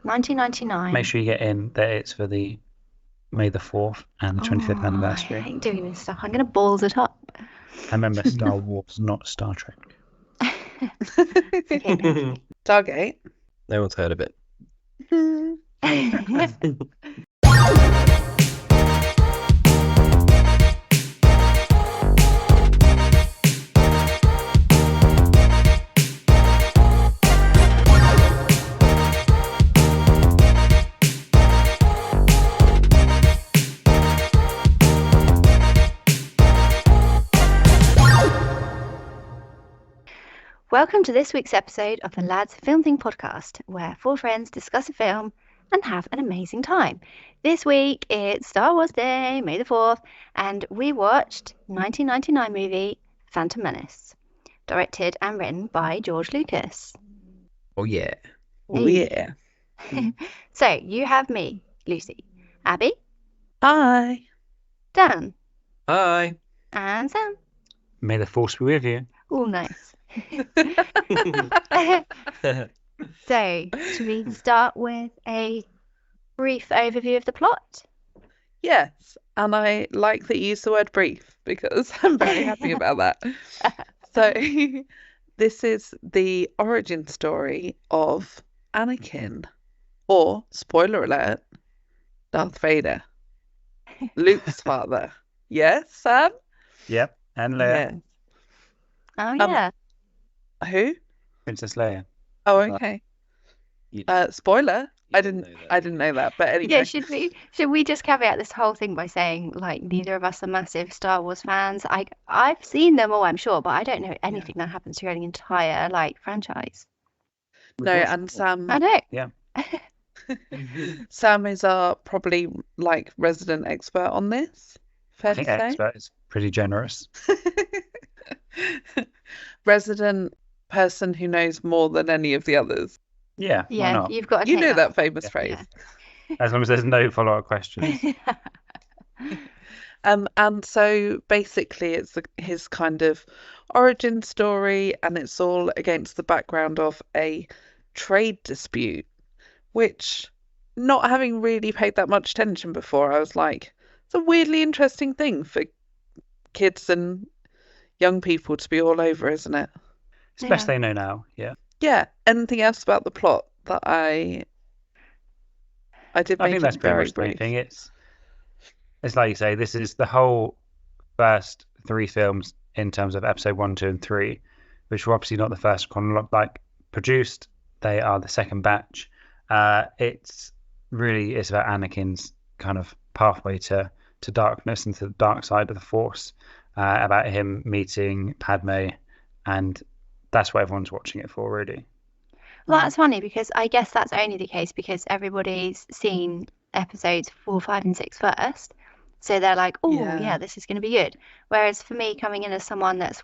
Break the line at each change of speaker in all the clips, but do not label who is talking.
1999.
Make sure you get in that it's for the May the 4th and the 25th
I
anniversary.
hate doing this stuff. I'm going to balls it up.
And remember, Star Wars, not Star Trek.
It's okay, Nancy.
Stargate.
No one's heard of it.
Welcome to this week's episode of the Lads Film Thing podcast, where four friends discuss a film and have an amazing time. This week it's Star Wars Day, May the 4th, and we watched 1999 movie Phantom Menace, directed and written by George Lucas.
Oh, yeah.
Oh, yeah.
So you have me, Lucy, Abby,
Hi.
Dan,
Hi.
and Sam.
May the Force be with you.
Oh, nice. So, should we start with a brief overview of the plot?
Yes, and I like that you use the word brief because I'm very happy about that. So, this is the origin story of Anakin, or, spoiler alert, Darth Vader, Luke's father. Yes, Sam?
Yep. And Leia.
Yeah.
Oh, yeah.
Who?
Princess Leia.
Oh, okay.
You
Spoiler. I
didn't
didn't.
know that.
I didn't know that. But anyway.
Yeah, should we just caveat this whole thing by saying, like, neither of us are massive Star Wars fans. I've seen them all, I'm sure, but I don't know anything that happens throughout the entire, like, franchise.
No, and Sam.
I know.
Yeah.
Sam is our probably like resident expert on this. Fair
I think
to say.
expert is pretty generous.
Resident person who knows more than any of the others.
Yeah, why
Yeah,
not?
you've got to
You
take
know that
one.
famous
Yeah.
phrase.
As long as there's no follow-up questions.
And so basically it's his kind of origin story, and it's all against the background of a trade dispute, which, not having really paid that much attention before, I was like, it's a weirdly interesting thing for kids and young people to be all over, isn't it?
It's the best
Yeah.
they know now. Yeah.
Yeah. Anything else about the plot that I did
I
make
think
it
that's pretty
very
much the main
brief?
thing. It's like you say, this is the whole first three films in terms of episode 1, 2, and 3, which were obviously not the first produced. They are the second batch. It's about Anakin's kind of pathway to darkness and to the dark side of the Force, about him meeting Padme, and that's what everyone's watching it for, really.
Well, that's funny because I guess that's only the case because everybody's seen episodes 4, 5, and 6 first. So they're like, oh,
Yeah.
yeah, this is going to be good. Whereas for me, coming in as someone that's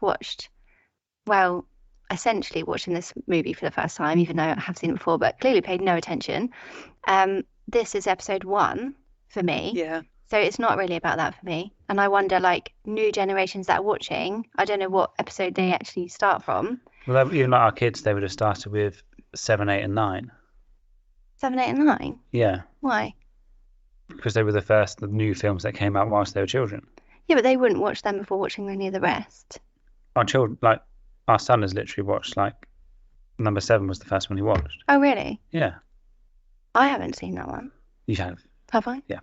essentially watching this movie for the first time, even though I have seen it before, but clearly paid no attention, this is episode 1 for me.
Yeah.
So it's not really about that for me. And I wonder, like, new generations that are watching, I don't know what episode they actually start from.
Well, even like our kids, they would have started with 7, 8, and 9.
7, 8, and 9?
Yeah,
Why?
because they were the new films that came out whilst they were children.
Yeah, but they wouldn't watch them before watching any of the rest.
Our son has literally watched, like, number 7 was the first one he watched.
Oh, really?
Yeah,
I haven't seen that one.
you have.
Have I?
Yeah.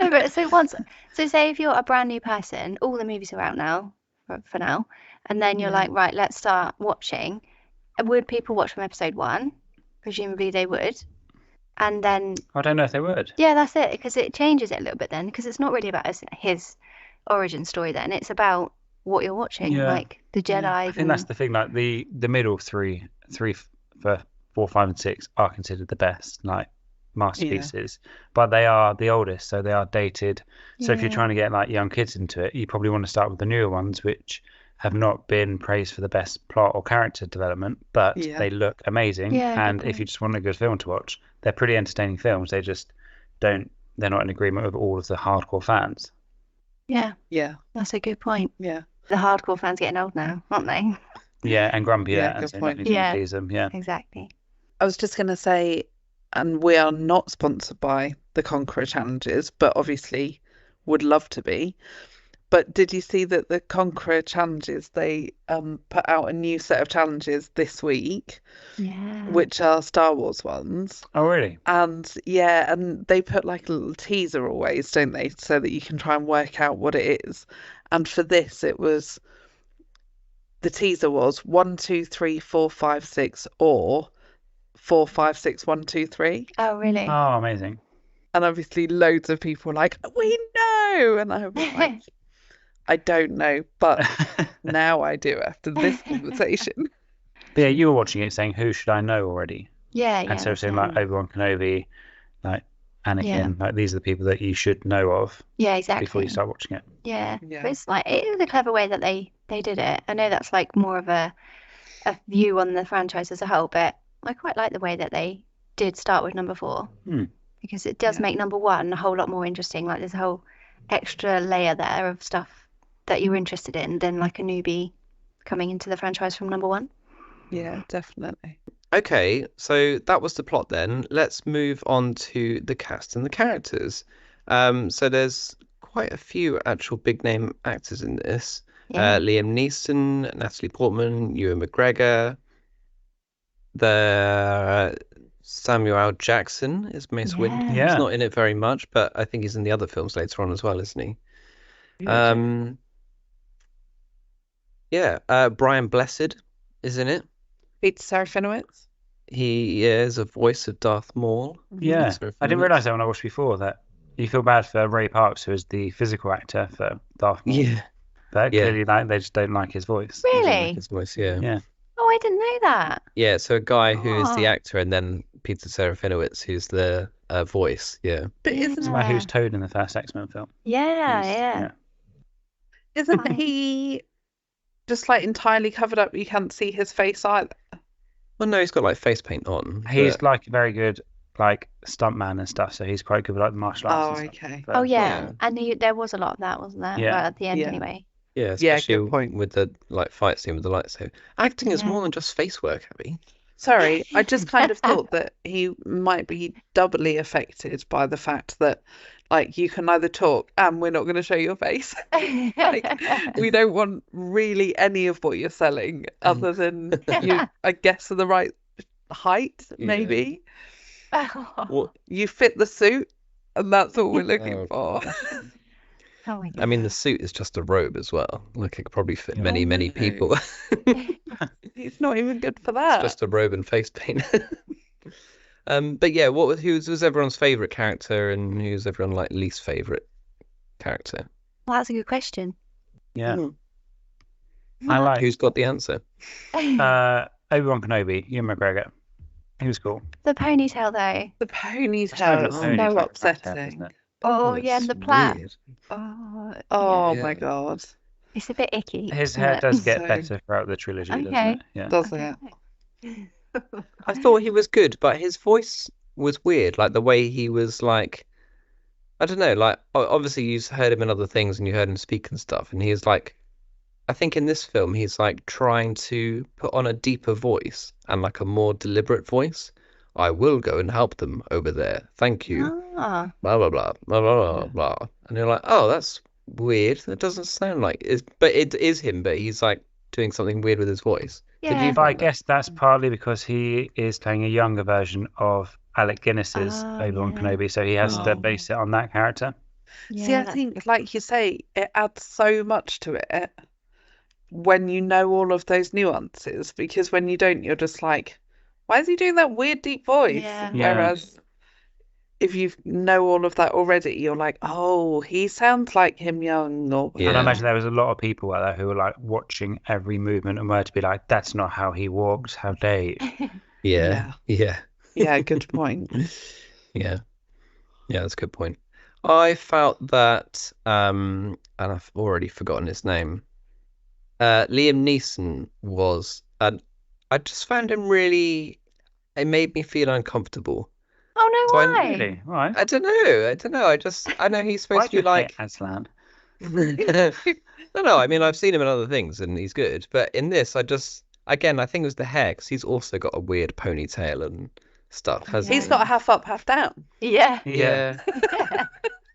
No, but so say if you're a brand new person, all the movies are out now, for now, and then you're
Yeah.
like, right, let's start watching. Would people watch from episode 1? Presumably they would. And then,
I don't know if they would.
yeah, that's it, because it changes it a little bit then, because it's not really about his origin story then. It's about what you're watching,
Yeah.
like the Jedi.
I think that's the thing. Like the middle three for 4, 5, and 6 are considered the best, like, masterpieces, but they are the oldest, so they are dated. So if you're
Yeah.
trying to get like young kids into it, you probably want to start with the newer ones, which have not been praised for the best plot or character development, but
Yeah.
they look amazing.
Yeah, good
And if
point.
you just want a good film to watch, they're pretty entertaining films. They just they're not in agreement with all of the hardcore fans.
Yeah,
Yeah.
that's a good point.
Yeah.
The hardcore fans getting old now, aren't they?
Yeah, and grumpy
Yeah,
and
good
so
point.
nothing to
Yeah.
please them. Yeah.
Exactly.
I was just going to say, and we are not sponsored by the Conqueror Challenges, but obviously would love to be. But did you see that the Conqueror Challenges, they put out a new set of challenges this week,
Yeah.
which are Star Wars ones?
Oh, really?
And yeah, and they put like a little teaser always, don't they? So that you can try and work out what it is. And for this, the teaser was 1, 2, 3, 4, 5, 6, or 4, 5, 6, 1, 2, 3.
Oh, really?
Oh, amazing.
And obviously loads of people were like, we know. And I was like, I don't know, but now I do after this conversation.
But yeah, you were watching it saying, who should I know already?
Yeah,
And so
that's
saying
it.
like Obi-Wan Kenobi, like Anakin,
Yeah.
like these are the people that you should know of
Yeah,
before you
exactly.
start watching it.
Yeah.
Yeah.
But it's like, it was a clever way that they did it. I know that's like more of a view on the franchise as a whole, but I quite like the way that they did start with number 4.
Hmm.
Because it does
Yeah.
make number 1 a whole lot more interesting. Like there's a whole extra layer there of stuff that you're interested in than like a newbie coming into the franchise from number 1.
Yeah, definitely.
Okay, so that was the plot then. Let's move on to the cast and the characters. So there's quite a few actual big name actors in this.
Yeah.
Liam Neeson, Natalie Portman, Ewan McGregor. The Samuel L. Jackson is Mace Windu.
Yeah.
He's
Yeah.
not in it very much, but I think he's in the other films later on as well, isn't he?
Yeah.
Brian Blessed is in it.
Peter Serafinowicz.
He is a voice of Darth Maul.
Yeah.
Sorry for
I didn't
minutes.
realise that when I watched before that you feel bad for Ray Parks, who is the physical actor for Darth Maul.
Yeah.
But
Yeah.
clearly they just don't like his voice.
He doesn't like
Really?
his voice, yeah.
Yeah.
Oh, I didn't know that.
Yeah, so a guy who is the
Oh.
actor and then Peter Serafinowicz who's the voice, yeah.
But
Yeah.
isn't
Like who's Toad in the first X-Men film.
Yeah,
He's-
yeah.
isn't
Fine.
he just like entirely covered up? You can't see his face either.
Well, no, he's got like face paint on.
He's
but-
like a very good like stuntman and stuff, so he's quite good with like the martial arts
Oh,
and stuff.
okay.
But,
Oh, yeah.
Yeah.
And there was a lot of that, wasn't there?
Yeah.
Well, at the end,
Yeah.
anyway.
yeah,
Yeah,
especially
good point.
with the like fight scene with the lightsaber. Acting is
Yeah.
more than just face work, Abby.
Sorry, I just kind of thought that he might be doubly affected by the fact that, like, you can either talk and we're not going to show your face. We don't want really any of what you're selling other than you, I guess, are the right height,
Yeah.
maybe.
What?
You fit the suit, and that's what we're looking
Oh,
for.
Oh my
I mean, the
God.
suit is just a robe as well. Like it could probably fit
Yeah.
many,
Oh,
many
no.
people.
It's not even good for
It's
that.
just a robe and face paint. But yeah, who was everyone's favorite character and who's everyone like least favorite character?
Well, that's a good question.
yeah.
Mm.
I like
Who's got the answer?
Obi-Wan Kenobi, Ewan McGregor. He was cool.
The ponytail, though.
The ponytail
Favourite
is
pony
so
character,
upsetting.
isn't it?
Oh, yeah, and the
it's
plait.
weird.
Oh,
Oh
yeah.
my
Yeah.
God.
It's a bit icky.
His
isn't
hair
it?
does get
So-
better throughout the trilogy, doesn't
Okay.
it? Yeah.
Does
Okay.
it?
I thought he was good, but his voice was weird. Like the way he was like, I don't know. Like obviously you've heard him in other things and you heard him speak and stuff, and he's like, I think in this film he's like trying to put on a deeper voice and like a more deliberate voice. I will go and help them over there. Thank you.
Ah,
Blah blah blah blah blah blah
Yeah.
blah. And you're like, oh, that's weird. That doesn't sound like it. But it is him. But he's like doing something weird with his voice. Did
yeah.
you
But I
find that?
guess that's partly because he is playing a younger version of Alec Guinness's
Oh,
Obi-Wan
yeah.
Kenobi, so he has to
Oh.
base it on that character.
See,
Yeah,
I
that's
think,
good.
like you say, it adds so much to it when you know all of those nuances, because when you don't, you're just like, why is he doing that weird deep voice?
Yeah.
Yeah.
Whereas if you know all of that already, you're like, oh, he sounds like him young, or
And I
Yeah.
imagine there was a lot of people out there who were like watching every movement and were to be like, that's not how he walks, how dare you?
Yeah. Yeah.
Yeah, good point.
Yeah. Yeah, that's a good point. I felt that, and I've already forgotten his name. Liam Neeson was, I just found him really, it made me feel uncomfortable.
Oh,
So
no
I-
way.
Really? Right.
I don't know. I know he's supposed
Why'd
to
you
be like,
hate Aslan?
no, I mean, I've seen him in other things and he's good. But in this, again, I think it was the hair because he's also got a weird ponytail and stuff, hasn't
He's
he?
got a half up, half down.
Yeah.
Yeah.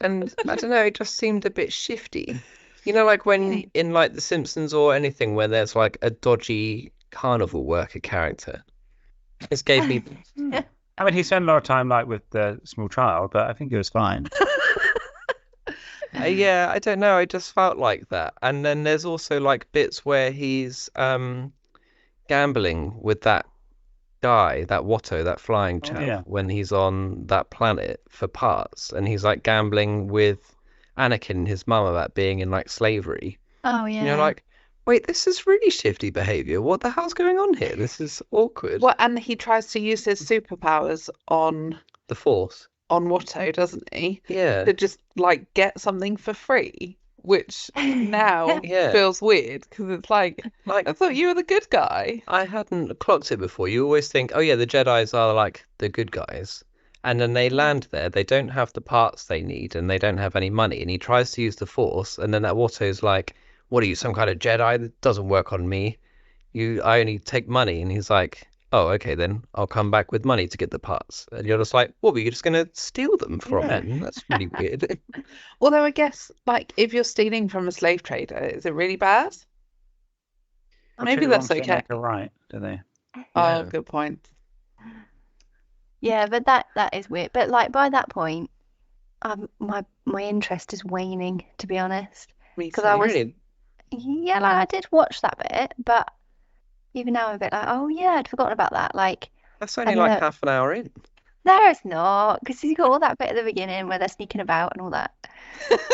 And I don't know, it just seemed a bit shifty. You know, like when
Really?
in like The Simpsons or anything where there's like a dodgy carnival worker character. This gave me
I mean, he spent a lot of time like with the small child, but I think it was fine.
yeah, I don't know, I just felt like that. And then there's also like bits where he's gambling with that guy, that Watto, that flying
Oh,
chap,
yeah.
when he's on that planet for parts, and he's like gambling with Anakin and his mum about being in like slavery.
Oh
And you're
yeah.
like, wait, this is really shifty behavior. What the hell's going on here? This is awkward.
Well, and he tries to use his superpowers on
The Force.
Watto, doesn't he?
Yeah.
To just like get something for free, which now
Yeah.
feels weird because it's like,
Like,
I thought you were the good guy.
I hadn't clocked it before. You always think, oh yeah, the Jedis are like the good guys. And then they land there, they don't have the parts they need, and they don't have any money. And he tries to use the Force, and then that Watto's like, what are you, some kind of Jedi? That doesn't work on me. I only take money. And he's like, oh, okay, then I'll come back with money to get the parts. And you're just like, what, were you just going to steal them from
Yeah.
him? That's really weird.
Although I guess like if you're stealing from a slave trader, is it really bad? Maybe
Two
that's
wrongs don't
okay.
make a right, do they?
Oh,
Yeah.
good point.
Yeah, but that is weird. But like by that point, my interest is waning, to be honest.
Me
'Cause
too.
I was-
Really?
Yeah, like I did watch that bit, but even now I'm a bit like, oh yeah, I'd forgotten about that. Like,
That's only
And
like
the-
half an hour in.
no, it's not, because you've got all that bit at the beginning where they're sneaking about and all that.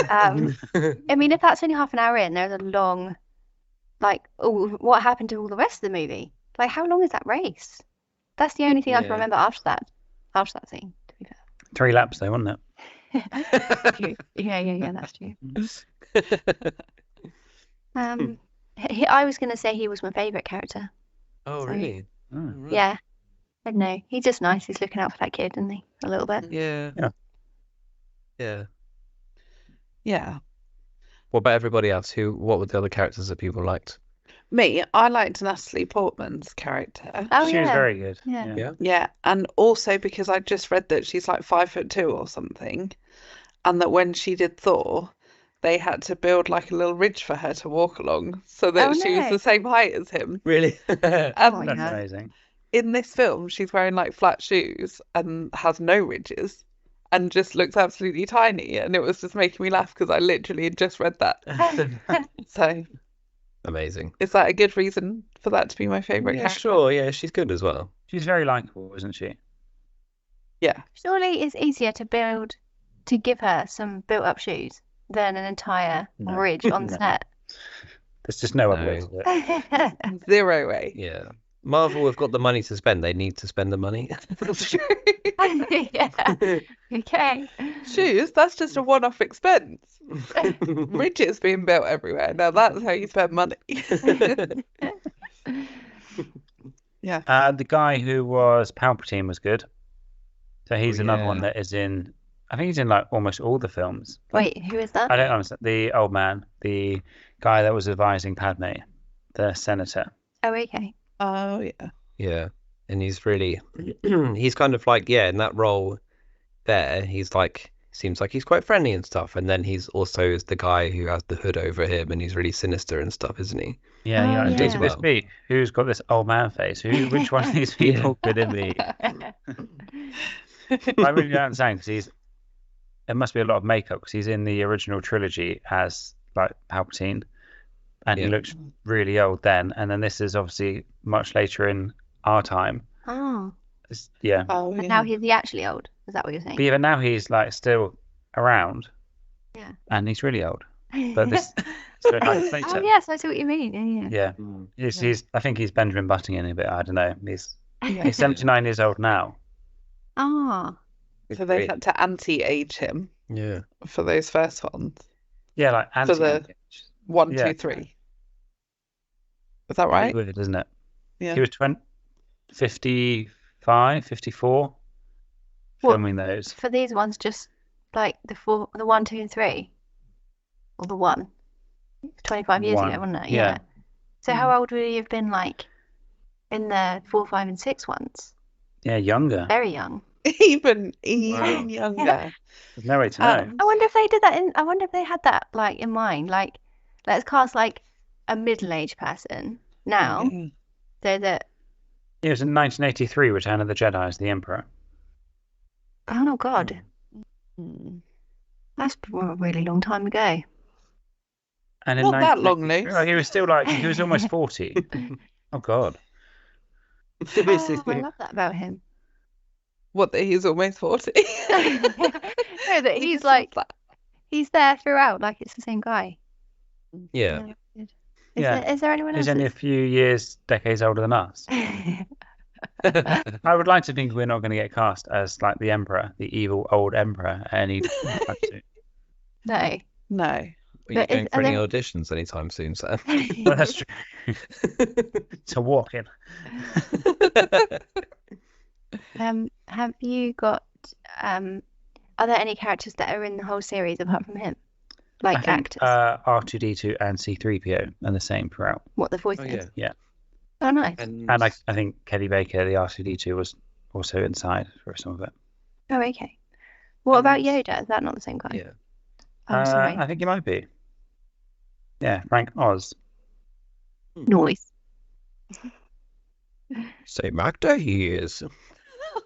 I mean, if that's only half an hour in, there's a long, like, oh, what happened to all the rest of the movie? Like, how long is that race? That's the only thing I can
Yeah.
remember after that scene, to be
3 laps though, wasn't
fair. True. Yeah, that's true. I was gonna say he was my favorite character.
Oh,
So-
really?
it? Oh.
Right.
Yeah. I don't know. He's just nice. He's looking out for that kid, isn't he? A little bit.
Yeah.
Yeah.
Yeah.
Yeah.
What about everybody else? What were the other characters that people liked?
Me, I liked Natalie Portman's character.
Oh
She was
yeah.
very good.
Yeah.
Yeah.
Yeah, and also because I just read that she's like 5'2" or something, and that when she did Thor, they had to build like a little ridge for her to walk along so that
Oh,
she was
no.
the same height as him.
Really?
And
Oh,
That's
yeah.
amazing.
in this film, she's wearing like flat shoes and has no ridges and just looks absolutely tiny. And it was just making me laugh because I literally had just read that. So
Amazing.
is that a good reason for that to be my favorite
Yeah,
character?
sure. Yeah, she's good as well.
She's very likable, isn't she?
Yeah.
Surely it's easier to give her some built-up shoes than an entire
No.
ridge on
No.
set.
There's just no other way
No.
to do it.
Zero way.
Yeah. Marvel have got the money to spend. They need to spend the money.
Yeah. Okay.
Shoes, that's just a one-off expense. Ridges being built everywhere. Now that's how you spend money. Yeah.
The guy who was Palpatine was good. So he's
Oh,
another one
yeah.
that is in. I think he's in like almost all the films.
Wait, who is that?
I don't understand. The old man, the guy that was advising Padme, the senator.
Oh, okay.
Oh yeah.
Yeah. And he's really, he's kind of like, yeah, in that role there, he's like, seems like he's quite friendly and stuff. And then he's also is the guy who has the hood over him and he's really sinister and stuff, isn't he?
Yeah,
Oh,
you're like, who
yeah.
could this be? Who's got this old man face? Which one of these people could it be? I really don't understand because it must be a lot of makeup because he's in the original trilogy as like Palpatine, and he
Yeah.
looks really old then. And then this is obviously much later in our time.
Oh,
Yeah,
Oh
and
yeah.
now he's actually old. Is that what you're saying?
but even now he's like still around.
Yeah.
and he's really old. But this so like later.
Oh yes, I see what you mean. Yeah.
Yeah, he's. I think he's Benjamin Button in a bit. I don't know. He's
Yeah.
he's 79 years old now.
Ah.
So they had to anti-age him
Yeah.
for those first ones.
Yeah, like
For the-
anti.
1,
Yeah.
2, 3. Is that right?
Weird, isn't it?
Yeah.
He was 55, 54
What?
filming those.
For these ones, just like the 1, 2, and 3, or the 1. 25 years
One.
ago, wasn't it?
Yeah.
So how old would he have been like in the 4, 5, and 6 ones?
Yeah, younger.
Very young.
Even
Wow.
younger.
There's no way to know.
I wonder if they did that I wonder if they had that like in mind. Like, let's cast like a middle-aged person now,
Yeah.
so that
It was in 1983, Return of the Jedi as the Emperor.
oh no God,
Mm.
that's a really long time ago.
And in
Not that long,
1983
Luke.
well, he was still he was almost 40. Oh God.
Oh, I love that about him.
What, that he's almost 40?
No, that
We
he's
just
like
love
he's there throughout, like it's the same guy.
Yeah.
that's good.
Yeah.
Is there anyone else?
He's only a few decades older than us. I would like to think we're not going to get cast as like the Emperor, the evil old Emperor, any time soon.
No.
No.
Are you
But
going
is-
for
are
any
there-
auditions anytime soon, Sam?
Well, that's true. To walk in.
Have you got are there any characters that are in the whole series apart from him?
I
Like
think
actors?
R2D2 and C3PO are the same throughout.
What the voice
Oh,
is?
yeah.
Oh, nice.
And
And I think Kelly Baker, the R2D2, was also inside for some of it.
Oh, okay. What about
And-
Yoda? Is that not the same guy?
yeah.
Oh, sorry.
I think he might be. Yeah, Frank Oz.
Noise.
Same actor he is.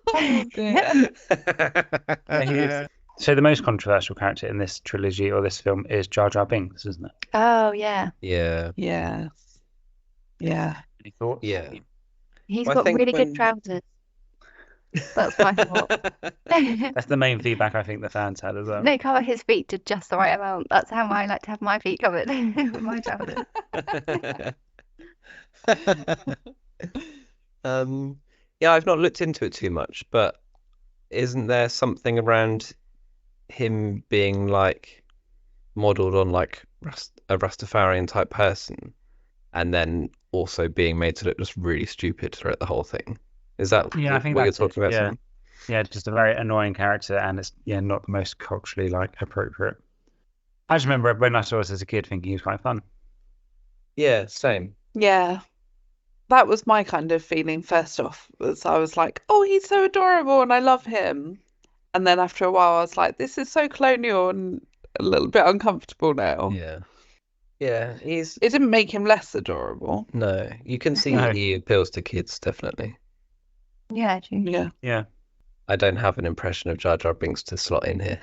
Oh, dear.
Yeah, he is. So the most controversial character in this trilogy or this film is Jar Jar Binks, isn't it?
Oh, yeah.
Yeah.
Yes. Yeah.
Any thoughts?
Yeah.
He's
Well, I
got
think
really good
when-
trousers. That's my fault.
That's the main feedback I think the fans had as well.
They cover his feet to just the right amount. That's how I like to have my feet covered with my trousers.
Yeah, I've not looked into it too much, but isn't there something around him being like modeled on like a Rastafarian type person, and then also being made to look just really stupid throughout the whole thing? Is that
Yeah, I think
what you're
that's it,
talking about?
yeah.
Sam?
Yeah, just a very annoying character, and it's not the most culturally like appropriate. I just remember when I saw this as a kid thinking he was quite fun.
Yeah, same.
Yeah. That was my kind of feeling first off. Was I was like, oh, he's so adorable and I love him. And then after a while, I was like, this is so colonial and a little bit uncomfortable now.
Yeah. Yeah, he's
It didn't make him less adorable.
no. You can see
No.
he appeals to kids, definitely.
Yeah, true.
Yeah.
Yeah.
I don't have an impression of Jar Jar Binks to slot in here.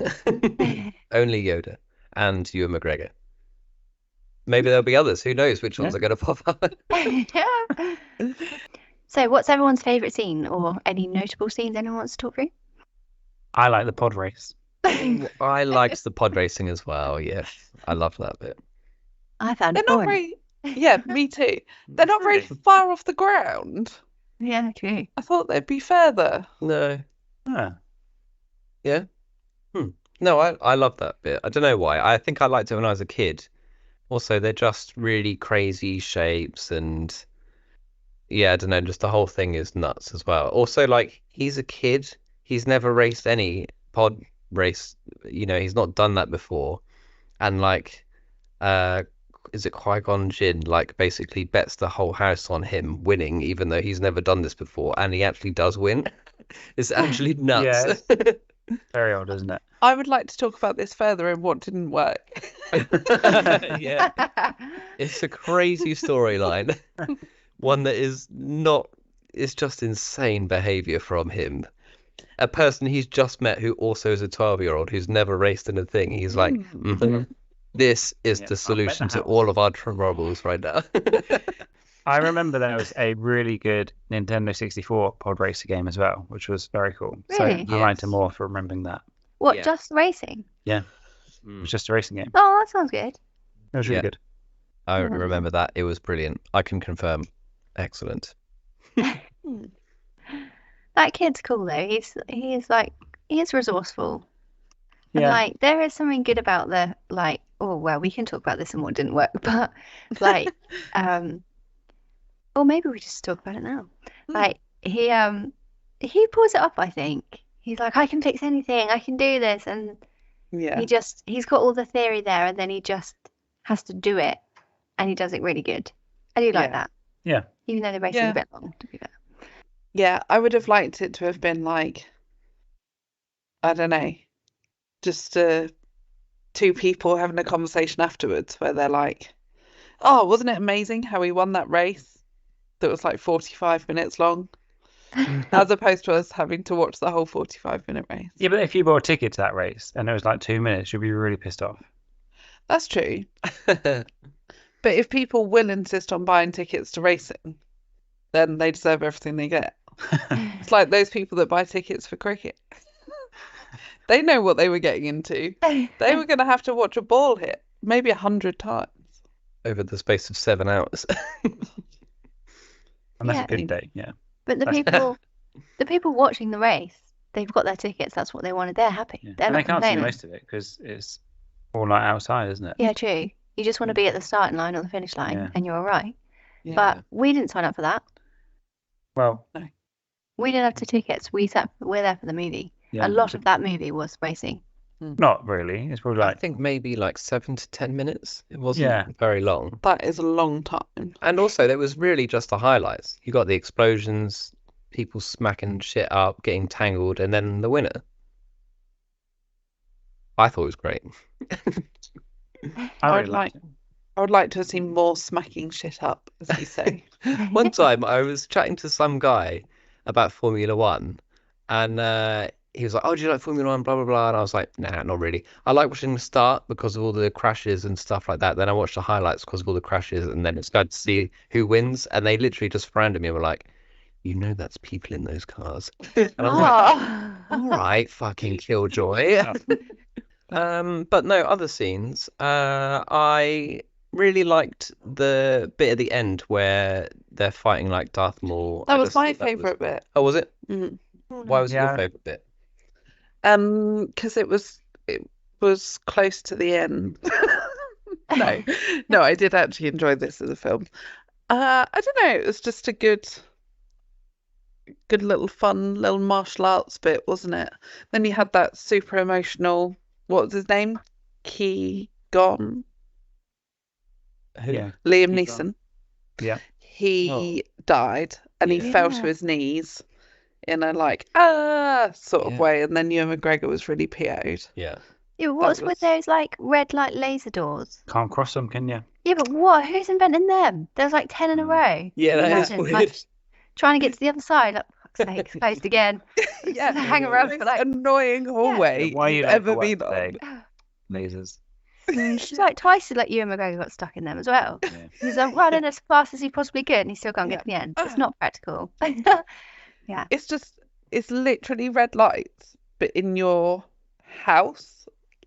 Only Yoda and Ewan McGregor. Maybe there'll be others. Who knows which ones
Yeah.
are going to pop up?
So, what's everyone's favourite scene or any notable scenes anyone wants to talk through?
I like the pod race.
I liked the pod racing as well. Yes, I love that bit.
I found
They're
it
not
boring.
very, yeah, me too. They're not very far off the ground.
Yeah, true.
I thought they'd be further.
No,
Ah,
no, I love that bit. I don't know why. I think I liked it when I was a kid. Also, they're just really crazy shapes, and yeah, I don't know. Just the whole thing is nuts as well. Also, like he's a kid. He's never raced any pod race. He's not done that before. And like, is it Qui-Gon Jinn? Like, basically bets the whole house on him winning, even though he's never done this before, and he actually does win. It's actually nuts.
very odd, isn't it?
I would like to talk about this further and what didn't work.
Yeah, it's a crazy storyline. One that is not. It's just insane behavior from him. A person he's just met who also is a 12-year-old who's never raced in a thing. He's like, this is
Yeah,
the
I'll bet
solution
the
to
house."
all of our troubles right now.
I remember there was a really good Nintendo 64 pod racer game as well, which was very cool.
Really?
So I liked
Yes.
him more for remembering that.
What,
Yeah.
just racing?
It was just a racing game.
Oh, that sounds good.
It was really
Yeah.
good.
I
Yeah.
remember that. It was brilliant. I can confirm. Excellent.
That kid's cool though. He's resourceful. And
Yeah.
like there is something good about the like oh well we can talk about this and what didn't work, but like or maybe we just talk about it now. Like he pulls it off, I think. He's like, I can fix anything, I can do this, and
Yeah.
he's got all the theory there and then he just has to do it and he does it really good. I do like
Yeah.
that.
Yeah.
Even though the race is
Yeah.
a bit long to be fair.
Yeah, I would have liked it to have been like, I don't know, just two people having a conversation afterwards where they're like, oh, wasn't it amazing how we won that race that was like 45 minutes long, as opposed to us having to watch the whole 45-minute race.
Yeah, but if you bought a ticket to that race and it was like 2 minutes, you'd be really pissed off.
That's true. But if people will insist on buying tickets to racing, then they deserve everything they get. It's like those people that buy tickets for cricket. They know what they were getting into. They were going to have to watch a ball hit maybe 100 times.
Over the space of 7 hours.
And that's
Yeah.
a good day, yeah.
But the people watching the race, they've got their tickets. That's what they wanted. They're happy.
Yeah.
They're
And they
not
can't see
complaining.
most of it because it's all night outside, isn't it?
Yeah, true. You just want to be at the starting line or the finish line,
Yeah.
and you're all right.
Yeah.
But we didn't sign up for that.
Well,
We didn't have the tickets. We're there for the movie.
yeah.
A lot of that movie was racing.
Not really. It's probably
I
like,
think maybe like 7 to 10 minutes. It wasn't
Yeah.
very long.
That is a long time.
And also, there was really just the highlights. You got the explosions, people smacking shit up, getting tangled, and then the winner. I thought it was great.
I
I'd
really liked it.
I would like to have seen more smacking shit up, as you say.
One time I was chatting to some guy about Formula One, and he was like, "Oh, do you like Formula One?" Blah blah blah. And I was like, "Nah, not really. I like watching the start because of all the crashes and stuff like that. Then I watch the highlights because of all the crashes, and then it's good to see who wins." And they literally just frowned at me and were like, "You know, that's people in those cars." And I was like, "All right, fucking killjoy." But no, other scenes. I really liked the bit at the end where they're fighting like Darth Maul.
That
I
was
just
my
thought that was-
favourite bit.
Oh, was it?
Mm.
Why was it
Yeah.
your favourite bit?
Because it was close to the end. No, I did actually enjoy this as a film. I don't know, it was just a good little fun little martial arts bit, wasn't it? Then you had that super emotional, what was his name? Gon.
Who?
Yeah.
Liam
Qui-Gon.
Neeson.
Yeah.
He died and he
Yeah.
fell to his knees in a like sort of
Yeah.
way, and then Ewan McGregor was really PO'd.
Yeah.
Yeah, what's
was-
with those like red light laser doors?
Can't cross them, can you?
Yeah, but what? Who's inventing them? There's like 10 in a row.
Yeah, that is
Imagine,
weird.
like, trying to get to the other side. Like, fuck's sake, it's closed again.
Yeah,
Hang around for
most
like.
annoying hallway
Why are you
you've
late
ever
for work
been on.
today? Lasers.
She's like twice as like Ewan McGregor got stuck in them as well.
Yeah.
He's running as fast as he possibly could, and he still can't get to the end. It's not practical.
It's literally red lights, but in your house.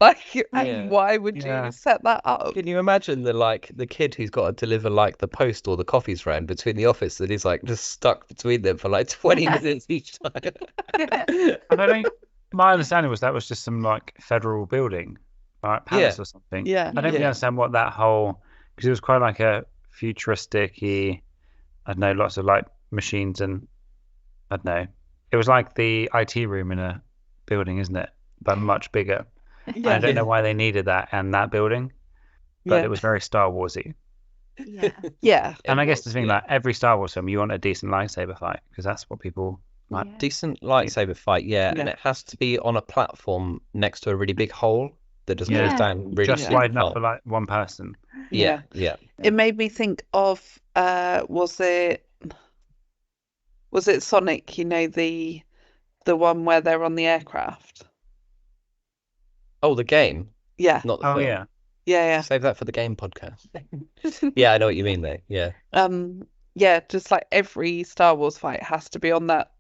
Like,
Yeah.
why would
Yeah.
you set that up?
Can you imagine the kid who's got to deliver like the post or the coffees round between the office that he's like just stuck between them for like 20 minutes each time?
I don't know. My understanding was that was just some like federal building, like palace or something.
Yeah.
I don't really
Yeah.
understand what that whole, because it was quite like a futuristic-y, I don't know, lots of like machines and I don't know. It was like the IT room in a building, isn't it? But much bigger.
Yeah.
I don't know why they needed that and that building, but
Yeah.
it was very Star Warsy.
Yeah.
Yeah.
And I guess
was,
the thing,
yeah.
like every Star Wars film, you want a decent lightsaber fight because that's what people like.
Yeah.
Decent lightsaber fight, yeah, and
Yeah.
it has to be on a platform next to a really big hole that just
Yeah.
goes down really
Just
steep
wide enough
hole.
for like one person.
Yeah, yeah.
It made me think of was it Sonic, you know, the one where they're on the aircraft?
Oh, the game,
Yeah.
not the
Oh
film.
yeah.
Yeah,
Save that for the game podcast. Yeah, I know what you mean though. Yeah.
yeah. Yeah, just like every Star Wars fight has to be on that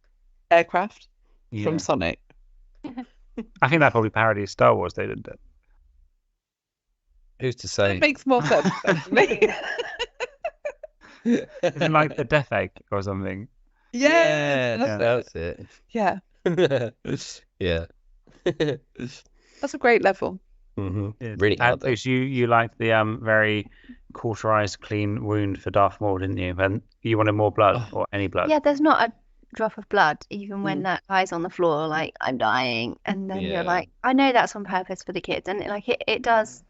aircraft
Yeah.
from Sonic.
I think that probably parodies Star Wars, they didn't it?
Who's to say?
It makes more sense, actually.
Isn't like the Death Egg or something?
Yeah,
that's it.
yeah.
Yeah.
That's a great level.
Really hard though.
Bruce, you liked the very cauterized, clean wound for Darth Maul, didn't you? And you wanted more blood or any blood.
Yeah, there's not a drop of blood, even when
Mm.
that guy's on the floor, like, I'm dying. And then
Yeah.
you're like, I know that's on purpose for the kids. And like it does,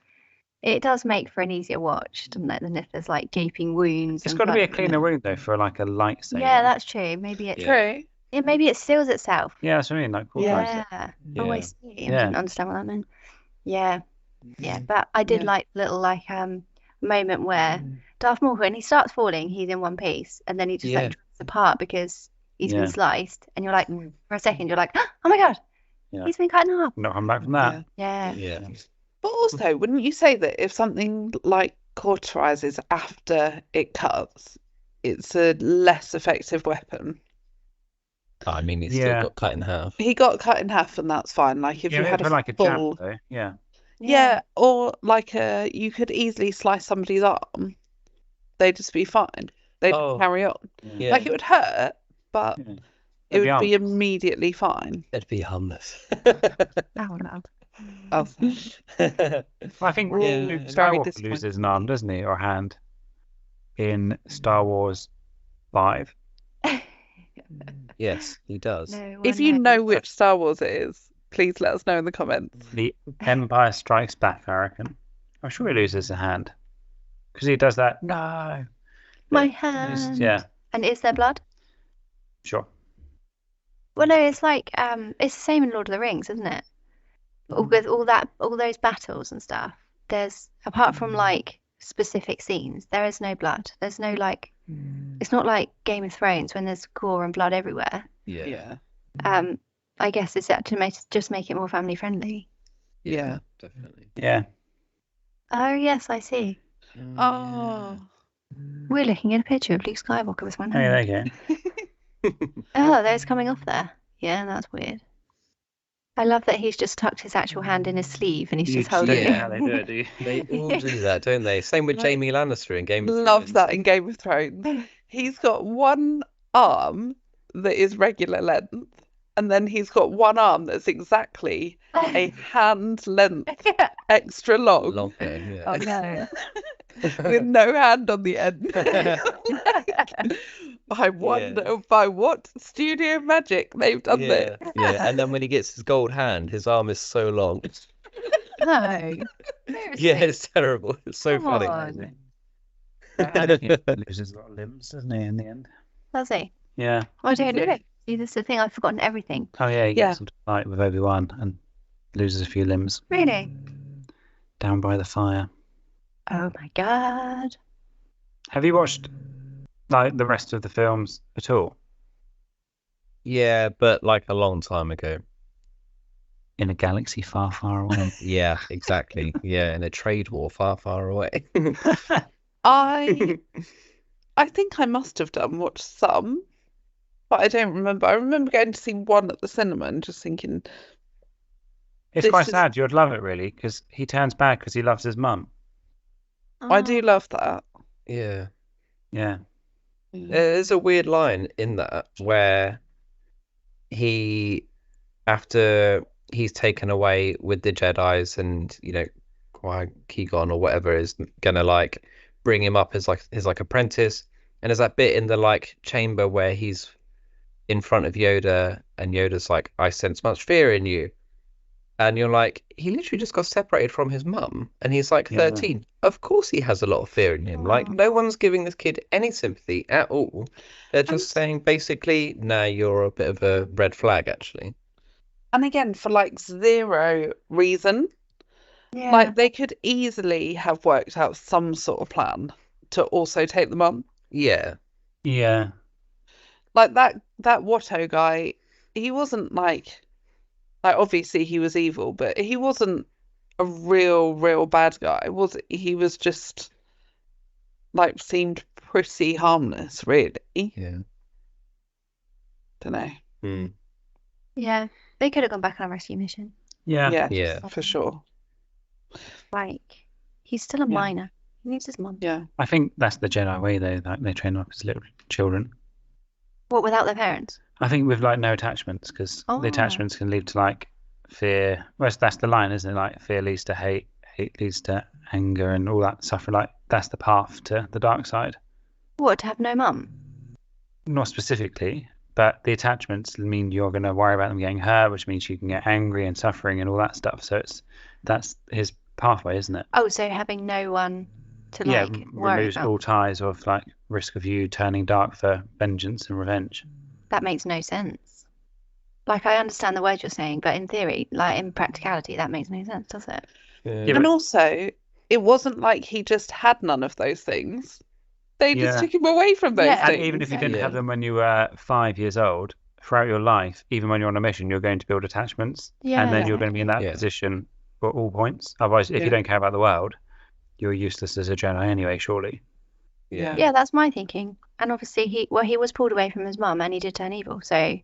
It does make for an easier watch, doesn't it, than if there's like gaping wounds.
It's
and
got to be a
blood.
cleaner wound though for like a lightsaber.
Yeah, that's true. Maybe it.
Yeah.
True.
Yeah, maybe it seals itself.
Yeah, that's what I mean. Like
Yeah.
Yeah.
Yeah.
Oh, I see. I
Yeah.
didn't understand what that meant. Yeah. Yeah, but I did
Yeah.
like little moment where Darth Maul, when he starts falling, he's in one piece, and then he just
Yeah.
like drifts apart because he's
Yeah.
been sliced, and you're like, for a second, you're like, oh my God,
Yeah.
he's been cut in half.
Not come back from that.
Yeah.
Yeah.
Yeah.
But also, wouldn't you say that if something like cauterizes after it cuts, it's a less effective weapon?
I mean, he
Yeah.
still got cut in half.
He got cut in half, and that's fine. Like if
Yeah,
you had
for
a
like a
full,
jab though. Yeah.
yeah, or like you could easily slice somebody's arm. They'd just be fine. They'd
Oh.
carry on.
Yeah.
Like it would hurt, but
Yeah.
it
They'd
would
be
be immediately fine.
It'd be harmless.
Oh no.
Oh,
Well, I think
Yeah.
Luke
Very
Skywalker
disappointing.
loses an arm, doesn't he, or a hand, in Star Wars 5.
Yes, he does.
No
if
one
you
knows.
know which Star Wars it is, please let us know in the comments.
The Empire Strikes Back, I reckon. I'm sure he loses a hand because he does that. No.
My
It's-
hand.
Yeah,
And is there blood?
sure.
Well, no, it's like it's the same in Lord of the Rings, isn't it? With all those battles and stuff. There's apart from like specific scenes, there is no blood. There's no like. It's not like Game of Thrones when there's gore and blood everywhere.
Yeah.
Yeah.
I guess it's to just make it more family friendly.
Yeah.
Definitely.
Yeah.
Oh yes, I see.
Oh.
We're looking at a picture of Luke Skywalker with one
Oh, yeah,
hand.
there you go.
Oh, those coming off there. Yeah, that's weird. I love that he's just tucked his actual hand in his sleeve and he's
You
just holding
see
it.
how they do it, do you?
They all do that, don't they? Same with
Like,
Jamie Lannister in Game of
Love
Thrones.
that in Game of Thrones. He's got one arm that is regular length, and then he's got one arm that's exactly a hand length extra long,
Longer, yeah.
Oh no.
with no hand on the end. I wonder by what studio magic they've done
Yeah,
this.
yeah. And then when he gets his gold hand, his arm is so long.
No.
Yeah, it's terrible. It's so
Come
funny.
on.
He loses a lot of limbs, doesn't he, in the end?
Does he?
Yeah.
I don't know. See, this is the thing. I've forgotten everything.
Oh, yeah, he
Yeah.
gets into a fight with Obi-Wan and loses a few limbs
Really?
down by the fire.
Oh my God.
Have you watched like the rest of the films at all?
Yeah, but like a long time ago.
In a galaxy far, far away.
Yeah, exactly. Yeah, in a trade war far, far away.
I think I must have watched some, but I don't remember. I remember going to see one at the cinema and just thinking,
It's
This
quite
is-
sad. You'd love it, really, because he turns bad because he loves his mum.
I do
Oh.
love that.
Yeah.
Yeah.
There's a weird line in that where after he's taken away with the Jedis and, Qui-Gon or whatever is gonna like bring him up as like his like apprentice, and there's that bit in the like chamber where he's in front of Yoda and Yoda's like, I sense much fear in you. And you're like, he literally just got separated from his mum and he's like
Yeah.
13. Of course he has a lot of fear in him. Like,
Aw.
no one's giving this kid any sympathy at all. They're just saying basically, nah, you're a bit of a red flag, actually.
And again, for like zero reason.
Yeah.
Like they could easily have worked out some sort of plan to also take them on.
Yeah.
Yeah.
Like that Watto guy, he wasn't like obviously he was evil, but he wasn't a real bad guy, was he? He was just like seemed pretty harmless, really.
Yeah.
Don't know.
Hmm.
Yeah. They could have gone back on a rescue mission.
Yeah.
Yeah,
Yeah.
for sure.
Like, he's still a
Yeah.
minor. He needs his mum.
Yeah.
I think that's the Jedi way, though. Like they train them up as little children.
What, without their parents?
I think with like no attachments, because
Oh.
the attachments can lead to like fear. Well, that's the line, isn't it? Like fear leads to hate, hate leads to anger, and all that stuff. Like that's the path to the dark side.
What, to have no mum?
Not specifically, but the attachments mean you're going to worry about them getting hurt, which means you can get angry and suffering and all that stuff. So that's his pathway, isn't it?
Oh, so having no one to
Yeah,
like worry
removes
about.
all ties of like risk of you turning dark for vengeance and revenge.
That makes no sense. Like, I understand the words you're saying, but in theory, like in practicality, that makes no sense, does it?
Yeah,
And also, it wasn't like he just had none of those things. They just
Yeah.
took him away from those
Yeah.
And
things.
even if you didn't
Yeah.
have them when you were 5 years old, throughout your life, even when you're on a mission, you're going to build attachments,
Yeah,
and then you're going to be in that
Yeah.
position for all points. Otherwise, if
Yeah.
you don't care about the world, you're useless as a Jedi anyway, surely.
Yeah.
Yeah, that's my thinking. And obviously, he was pulled away from his mum, and he did turn evil, so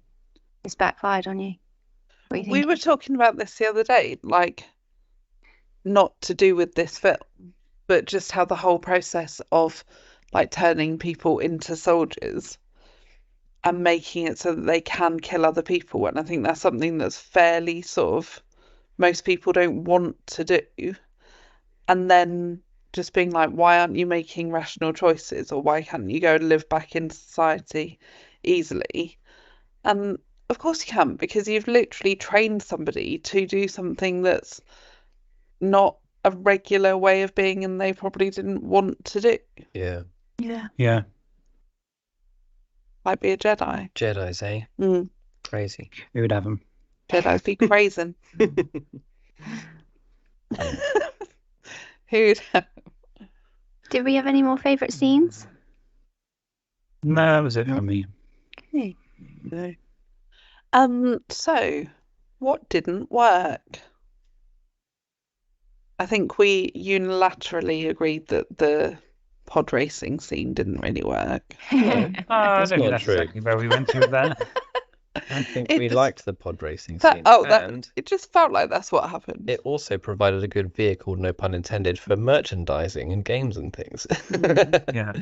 it's backfired on you. What are you
We
thinking?
were talking about this the other day, like, not to do with this film, but just how the whole process of like turning people into soldiers and making it so that they can kill other people. And I think that's something that's fairly sort of most people don't want to do. And then just being like, why aren't you making rational choices? Or why can't you go and live back in society easily? And of course you can, because you've literally trained somebody to do something that's not a regular way of being and they probably didn't want to do.
Yeah.
Yeah.
Yeah.
Like be a Jedi.
Jedis, eh?
Mm.
Crazy.
We would have them.
Jedis be crazing. Who'd
Did we have any more favourite scenes?
No, that was it from me.
Okay.
no. So what didn't work? I think we unilaterally agreed that the pod racing scene didn't really work.
I
That's
don't think
not
that's
true.
exactly where we went to with that.
I think
It
we
just-
liked the pod racing
That-
scene.
oh, that-
and
It just felt like that's what happened.
it also provided a good vehicle, no pun intended, for merchandising and games and things.
Yeah.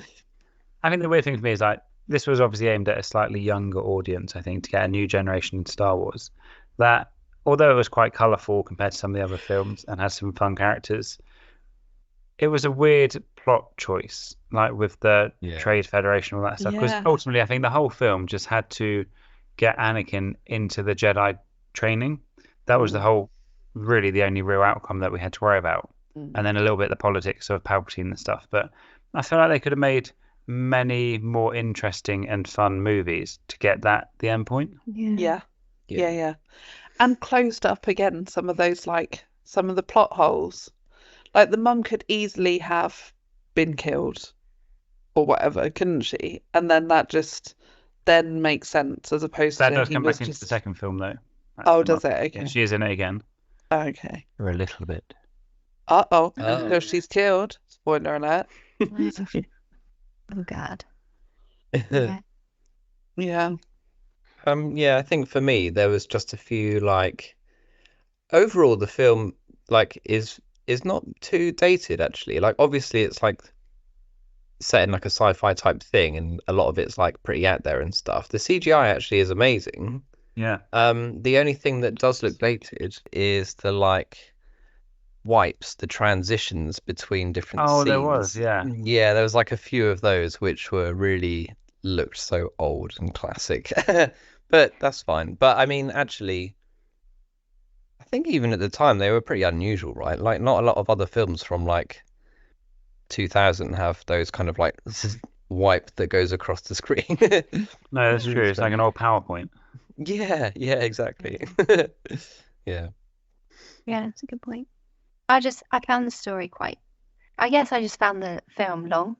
I think the weird thing for me is like this was obviously aimed at a slightly younger audience, I think, to get a new generation into Star Wars. That although it was quite colourful compared to some of the other films and has some fun characters, it was a weird plot choice, like with the
Yeah.
Trade Federation and all that stuff. Because
Yeah.
ultimately, I think the whole film just had to get Anakin into the Jedi training. That was the whole, really the only real outcome that we had to worry about.
Mm.
And then a little bit of the politics of Palpatine and stuff. But I feel like they could have made many more interesting and fun movies to get that the end point.
Yeah. Yeah. And closed up again some of those, like, some of the plot holes. Like, the mum could easily have been killed or whatever, couldn't she? And then that just then makes sense as opposed
That
to
does
he
come
was
back into
just...
the second film, though.
Oh, does it? Okay.
She is in it again.
Okay.
For a little bit.
Uh-oh.
Oh.
So she's killed. Spoiler alert.
Oh God. Yeah.
Yeah.
Yeah, I think for me there was just a few like overall the film like is not too dated actually. Like obviously it's like set in like a sci-fi type thing and a lot of it's like pretty out there and stuff. The CGI actually is amazing.
Yeah.
The only thing that does look dated is the like wipes, the transitions between different
Oh,
scenes.
there was, yeah.
Yeah, there was like a few of those which were really looked so old and classic. But that's fine. But I mean, actually, I think even at the time they were pretty unusual, right? Like not a lot of other films from like 2000 have those kind of like wipe that goes across the screen.
No, that's true. It's like an old PowerPoint.
Yeah, exactly. Yeah.
Yeah, that's a good point. I found the story quite. I guess I just found the film long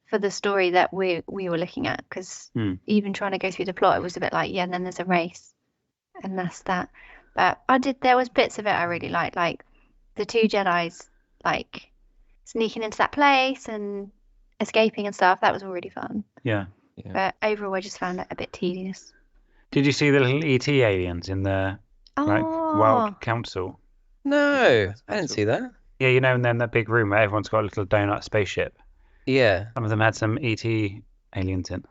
for the story that we were looking at, because even trying to go through the plot, it was a bit like, yeah, and then there's a race, and that's that. But there was bits of it I really liked, like the two Jedis like sneaking into that place and escaping and stuff. That was all really fun.
Yeah.
But overall, I just found it a bit tedious.
Did you see the little ET aliens in the like
Oh,
World Council?
No, I didn't see that.
Yeah, you know, and then that big room where everyone's got a little donut spaceship.
Yeah,
Some of them had some ET aliens in.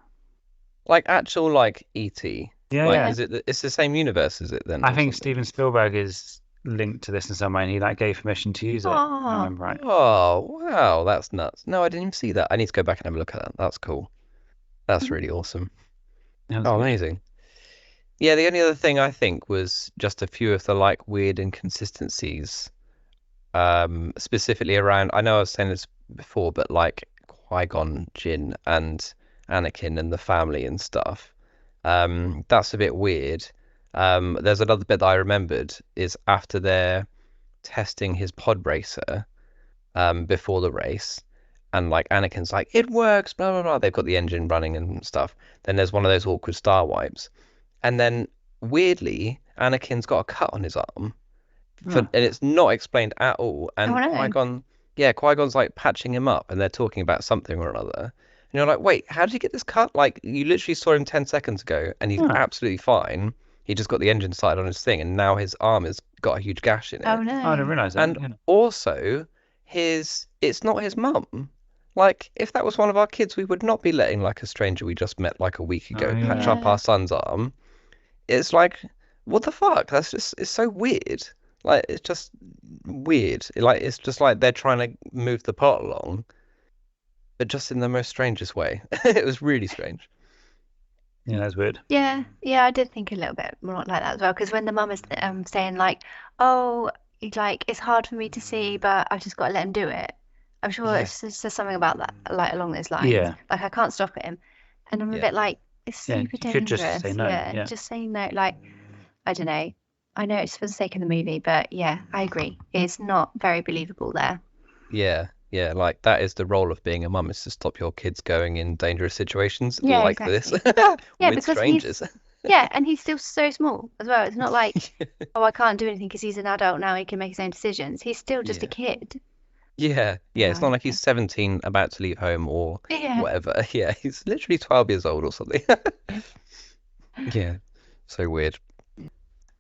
like actual like E.T.
Yeah,
Like,
yeah.
is it? It's the same universe, is it then?
I
or
think
something?
Steven Spielberg is linked to this in some way, and he like gave permission to use it. If
Aw.
I remember right.
Oh, wow, that's nuts. No, I didn't even see that. I need to go back and have a look at that. That's cool. That's really awesome.
That was
Oh,
good.
amazing. Yeah, the only other thing I think was just a few of the like weird inconsistencies specifically around. I know I was saying this before, but like Qui-Gon Jinn and Anakin and the family and stuff. That's a bit weird. There's another bit that I remembered is after they're testing his pod racer before the race, and like Anakin's like, it works, blah blah blah. They've got the engine running and stuff. Then there's one of those awkward star wipes, and then weirdly, Anakin's got a cut on his arm, and it's not explained at all. And
Oh, no.
Qui-Gon's like patching him up, and they're talking about something or another. And you're like, wait, how did you get this cut? Like, you literally saw him 10 seconds ago, and he's absolutely fine. He just got the engine started on his thing, and now his arm has got a huge gash in it.
Oh, no.
I didn't realise that.
And also, it's not his mum. Like, if that was one of our kids, we would not be letting like a stranger we just met like a week ago
Oh,
patch
yeah.
up our son's arm. It's like, what the fuck? It's so weird. Like, it's just weird. Like, it's just like they're trying to move the plot along, but just in the most strangest way. It was really strange.
Yeah, that's weird.
Yeah, I did think a little bit more like that as well. Because when the mum is saying like, "Oh, like it's hard for me to see, but I've just got to let him do it." I'm sure
Yeah.
it's just something about that, like along those lines.
Yeah.
Like I can't stop him, and I'm a
Yeah.
bit like, it's
Yeah,
super
you could just
dangerous.
say no, yeah.
Just say no. Like I don't know. I know it's for the sake of the movie, but yeah, I agree. It's not very believable there.
Yeah, like that is the role of being a mum, is to stop your kids going in dangerous situations
Yeah,
like this
Yeah,
with
because
strangers.
Yeah, and he's still so small as well. It's not like, oh, I can't do anything because he's an adult now. He can make his own decisions. He's still just a kid.
Yeah, it's not like he's 17 about to leave home or
Yeah.
whatever. Yeah, he's literally 12 years old or something. Yeah, so weird.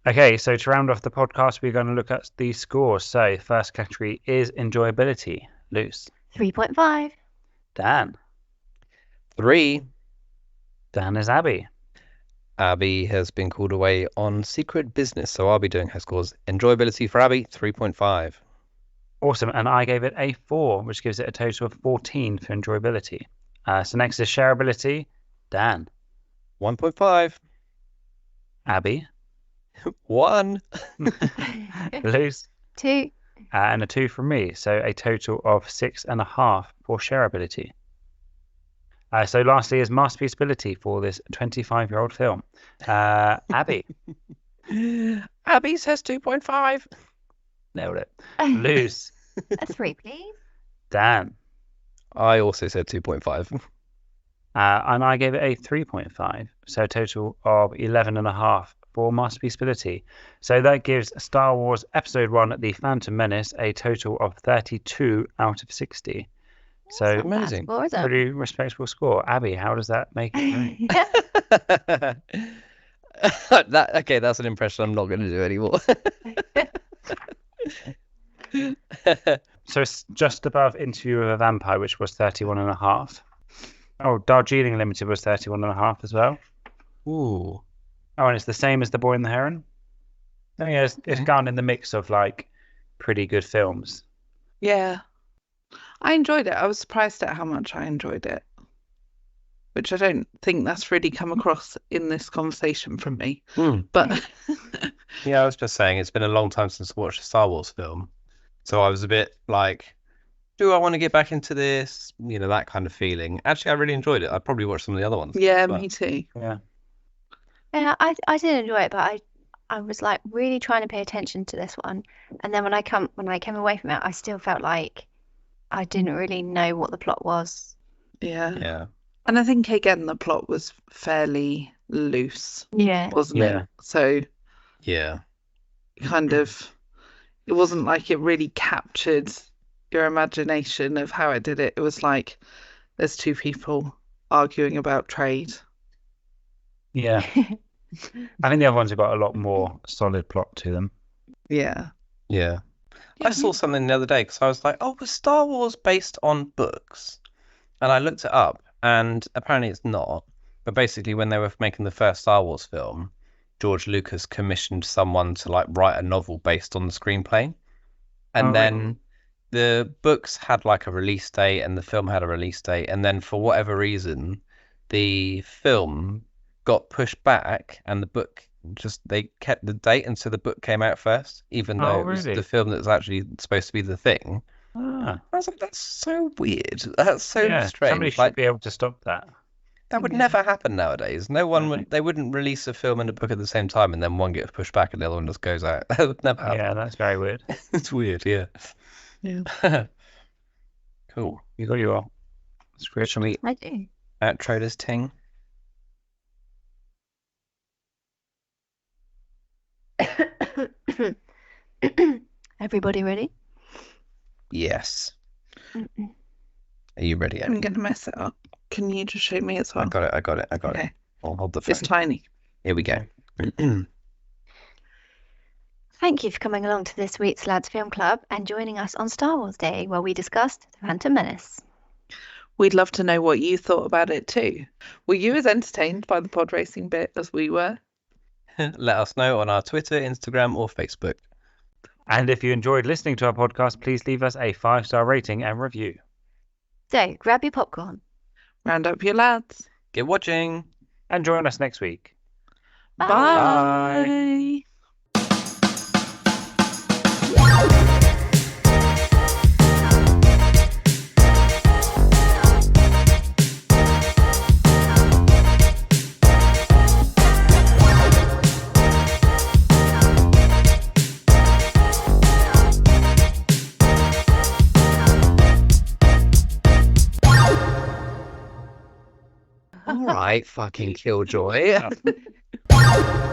Okay, so to round off the podcast, we're going to look at the scores. So, first category is enjoyability. Luce.
3.5.
Dan.
3.
Dan is Abby.
Abby has been called away on secret business, so I'll be doing her scores. Enjoyability for Abby, 3.5.
Awesome. And I gave it a 4, which gives it a total of 14 for enjoyability. So next is shareability. Dan.
1.5.
Abby.
1.
Luce.
2.
And a 2 from me. So a total of 6.5 for shareability. So lastly is masterpieceability for this 25-year-old film. Abby.
Abby says 2.5.
Nailed it. Luce.
A 3, please.
Dan.
I also said 2.5.
And I gave it a 3.5. So a total of 11.5 for masterpieceability. So that gives Star Wars Episode 1, The Phantom Menace, a total of 32 out of 60. So
Not bad
amazing.
score, is it?
pretty respectable score. Abby, how does that make it?
Okay, that's an impression I'm not going to do anymore.
So it's just above Interview with a Vampire, which was 31.5. Oh, Darjeeling Limited was 31.5 as well.
Ooh.
Oh, and it's the same as The Boy and the Heron. I mean, it's gone in the mix of like pretty good films.
Yeah. I enjoyed it. I was surprised at how much I enjoyed it, which I don't think that's really come across in this conversation from me. But
Yeah, I was just saying it's been a long time since I watched a Star Wars film. So I was a bit like, do I want to get back into this? You know, that kind of feeling. Actually, I really enjoyed it. I'd probably watch some of the other ones.
yeah,
but-
me too.
Yeah.
Yeah, I did enjoy it, but I was like really trying to pay attention to this one. And then when I came away from it, I still felt like I didn't really know what the plot was.
Yeah.
Yeah.
And I think again the plot was fairly loose,
Yeah.
wasn't
Yeah.
it? So
Yeah.
kind of it wasn't like it really captured your imagination of how it did it. It was like there's two people arguing about trade.
Yeah. I think the other ones have got a lot more solid plot to them.
Yeah.
Yeah. I saw something the other day because I was like, oh, was Star Wars based on books? And I looked it up, and apparently it's not. But basically, when they were making the first Star Wars film, George Lucas commissioned someone to like write a novel based on the screenplay. And
Oh,
then the books had like a release date and the film had a release date. And then for whatever reason, the film got pushed back and the book just they kept the date until the book came out first, even though
Oh,
it was
really?
the film that's actually supposed to be the thing.
Ah,
I was like, that's so weird. That's so
yeah. Somebody
strange.
should
Like
be able to stop that.
that would
Yeah.
never happen nowadays. No one
No.
would. They wouldn't release a film and a book at the same time, and then one gets pushed back and the other one just goes out. That would never happen.
Yeah, that's very weird.
It's weird. Yeah.
Yeah.
Cool.
You got your script.
Shall we
I do.
outro this ting?
Everybody ready?
Yes.
Mm-mm.
Are you ready,
I'm
Abby?
going to mess it up. Can you just show me as
I
well?
got it. I got it. I got it.
Okay.
I'll hold the phone.
It's tiny.
Here we go.
Thank you for coming along to this week's Lads Film Club and joining us on Star Wars Day, where we discussed The Phantom Menace.
We'd love to know what you thought about it too. Were you as entertained by the pod racing bit as we were?
Let us know on our Twitter, Instagram, or Facebook.
And if you enjoyed listening to our podcast, please leave us a 5-star rating and review.
So grab your popcorn.
Round up your lads.
Get watching.
And join us next week.
Bye.
All right, fucking Killjoy.
Oh.